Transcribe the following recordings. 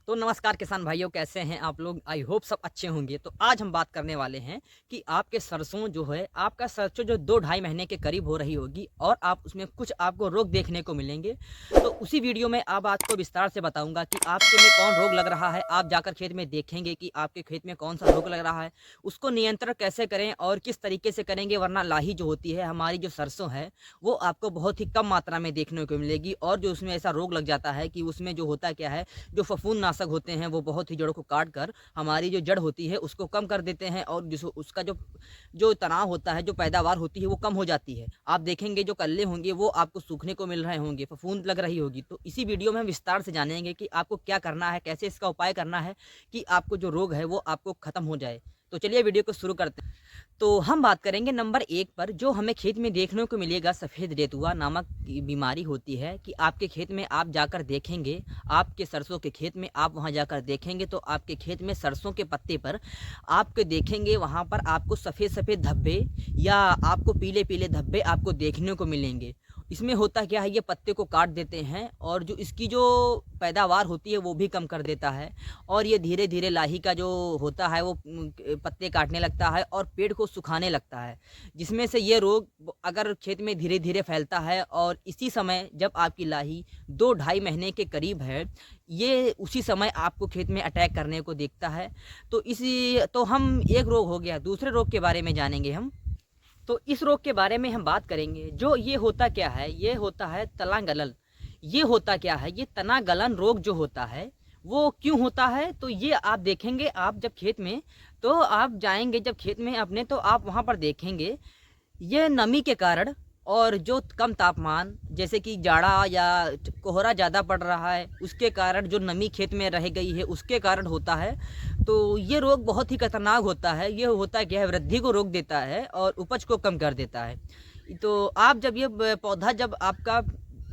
तो नमस्कार किसान भाइयों, कैसे हैं आप लोग। आई होप सब अच्छे होंगे। तो आज हम बात करने वाले हैं कि आपके सरसों जो है, आपका सरसों जो 2-2.5 महीने के करीब हो रही होगी और आप उसमें कुछ आपको रोग देखने को मिलेंगे। तो उसी वीडियो में अब आपको विस्तार से बताऊंगा कि आपके में कौन रोग लग रहा है। आप जाकर खेत में देखेंगे कि आपके खेत में कौन सा रोग लग रहा है, उसको नियंत्रण कैसे करें और किस तरीके से करेंगे, वरना लाही जो होती है हमारी जो सरसों है वो आपको बहुत ही कम मात्रा में देखने को मिलेगी। और जो उसमें ऐसा रोग लग जाता है कि उसमें जो होता क्या है, जो फफूंद नाशक होते हैं वो बहुत ही जड़ों को काट कर हमारी जो जड़ होती है उसको कम कर देते हैं और जिस उसका जो जो तनाव होता है, जो पैदावार होती है वो कम हो जाती है। आप देखेंगे जो कल्ले होंगे वो आपको सूखने को मिल रहे होंगे, फफूंद लग रही होगी। तो इसी वीडियो में हम विस्तार से जानेंगे कि आपको क्या करना है, कैसे इसका उपाय करना है कि आपको जो रोग है वो आपको खत्म हो जाए। तो चलिए वीडियो को शुरू करते हैं। तो हम बात करेंगे नंबर 1 पर। जो हमें खेत में देखने को मिलेगा, सफ़ेद रेतुआ नामक बीमारी होती है कि आपके खेत में आप जाकर देखेंगे, आपके सरसों के खेत में आप वहां जाकर देखेंगे तो आपके खेत में सरसों के पत्ते पर आपके देखेंगे, वहां पर आपको सफ़ेद सफ़ेद धब्बे या आपको पीले पीले धब्बे आपको देखने को मिलेंगे। इसमें होता क्या है, ये पत्ते को काट देते हैं और जो इसकी जो पैदावार होती है वो भी कम कर देता है और ये धीरे धीरे लाही का जो होता है वो पत्ते काटने लगता है और पेड़ को सुखाने लगता है, जिसमें से ये रोग अगर खेत में धीरे धीरे फैलता है। और इसी समय जब आपकी लाही 2-2.5 महीने के करीब है, ये उसी समय आपको खेत में अटैक करने को देखता है। तो हम एक रोग हो गया, दूसरे रोग के बारे में जानेंगे हम। तो इस रोग के बारे में हम बात करेंगे। जो ये होता क्या है, ये होता है तना गलन। ये होता क्या है, ये तना गलन रोग जो होता है वो क्यों होता है, तो ये आप देखेंगे, आप जब खेत में, तो आप जाएंगे जब खेत में अपने, तो आप वहाँ पर देखेंगे ये नमी के कारण और जो कम तापमान, जैसे कि जाड़ा या कोहरा ज़्यादा पड़ रहा है, उसके कारण जो नमी खेत में रह गई है उसके कारण होता है। तो ये रोग बहुत ही खतरनाक होता है। ये होता क्या है, वृद्धि को रोक देता है और उपज को कम कर देता है। तो आप जब ये पौधा जब आपका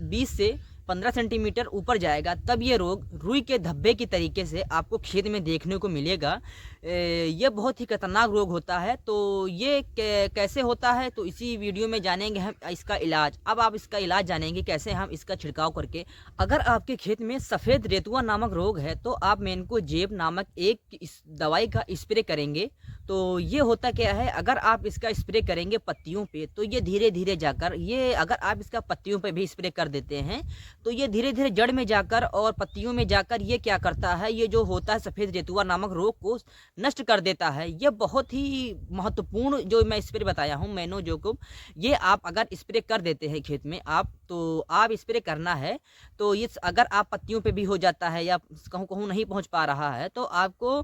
20 से 15 सेंटीमीटर ऊपर जाएगा, तब ये रोग रुई के धब्बे की तरीके से आपको खेत में देखने को मिलेगा। ये बहुत ही खतरनाक रोग होता है। तो ये कैसे होता है, तो इसी वीडियो में जानेंगे हम इसका इलाज। अब आप इसका इलाज जानेंगे कैसे हम इसका छिड़काव करके। अगर आपके खेत में सफ़ेद रेतुआ नामक रोग है तो आप मेनको जेब नामक एक इस दवाई का स्प्रे करेंगे। तो ये होता क्या है, अगर आप इसका स्प्रे करेंगे पत्तियों पे, तो ये धीरे धीरे जाकर, ये अगर आप इसका पत्तियों पे भी स्प्रे कर देते हैं तो ये धीरे धीरे जड़ में जाकर और पत्तियों में जाकर ये क्या करता है, ये जो होता है सफ़ेद रेतुआ नामक रोग को नष्ट कर देता है। ये बहुत ही महत्वपूर्ण जो मैं स्प्रे बताया हूँ, मैनोजोकुब, ये आप अगर स्प्रे कर देते हैं खेत में आप, तो आप स्प्रे करना है। तो ये अगर आप पत्तियों पे भी हो जाता है या कहूँ कहूँ नहीं पहुँच पा रहा है, तो आपको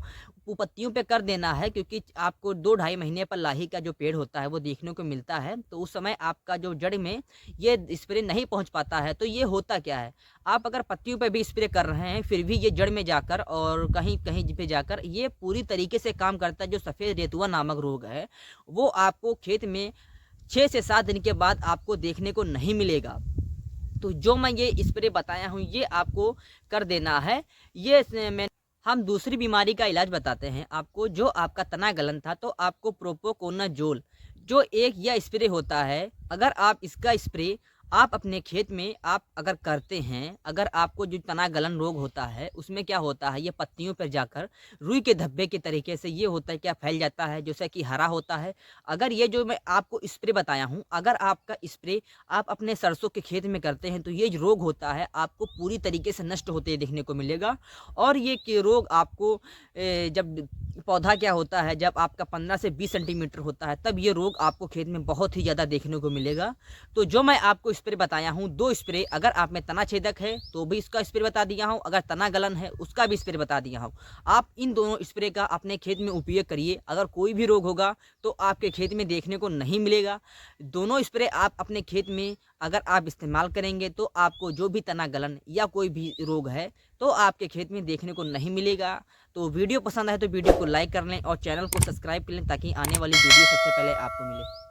पत्तियों पे कर देना है, क्योंकि आपको 2-2.5 महीने पर लाही का जो पेड़ होता है वो देखने को मिलता है। तो उस समय आपका जो जड़ में ये स्प्रे नहीं पहुंच पाता है। तो ये होता क्या है, आप अगर पत्तियों पे भी स्प्रे कर रहे हैं फिर भी ये जड़ में जाकर और कहीं कहीं पे जाकर ये पूरी तरीके से काम करता है। जो सफ़ेद रेतुआ नामक रोग है वो आपको खेत में 6 से 7 दिन के बाद आपको देखने को नहीं मिलेगा। तो जो मैं ये स्प्रे बताया हूँ ये आपको कर देना है। ये मैं हम दूसरी बीमारी का इलाज बताते हैं आपको। जो आपका तना गलन था, तो आपको प्रोपोकोनाजोल जो एक यह स्प्रे होता है, अगर आप इसका स्प्रे आप अपने खेत में आप अगर करते हैं, अगर आपको जो तना गलन रोग होता है उसमें क्या होता है, ये पत्तियों पर जाकर रुई के धब्बे के तरीके से ये होता है क्या फैल जाता है, जैसा कि हरा होता है। अगर ये जो मैं आपको स्प्रे बताया हूँ, अगर आपका स्प्रे आप अपने सरसों के खेत में करते हैं तो ये जो रोग होता है आपको पूरी तरीके से नष्ट होते देखने को मिलेगा। और ये रोग आपको जब पौधा क्या होता है, जब आपका 15 से 20 सेंटीमीटर होता है, तब ये रोग आपको खेत में बहुत ही ज़्यादा देखने को मिलेगा। तो जो मैं आपको स्प्रे बताया हूँ, 2 स्प्रे, अगर आप में तना छेदक है तो भी इसका स्प्रे बता दिया हूँ, अगर तना गलन है उसका भी स्प्रे बता दिया हूँ। आप इन दोनों स्प्रे का अपने खेत में उपयोग करिए। अगर कोई भी रोग होगा तो आपके खेत में देखने को नहीं मिलेगा। दोनों स्प्रे आप अपने खेत में अगर आप इस्तेमाल करेंगे तो आपको जो भी तना गलन या कोई भी रोग है तो आपके खेत में देखने को नहीं मिलेगा। तो वीडियो पसंद आए तो वीडियो को लाइक कर लें और चैनल को सब्सक्राइब कर लें, ताकि आने वाली वीडियो सबसे पहले आपको मिले।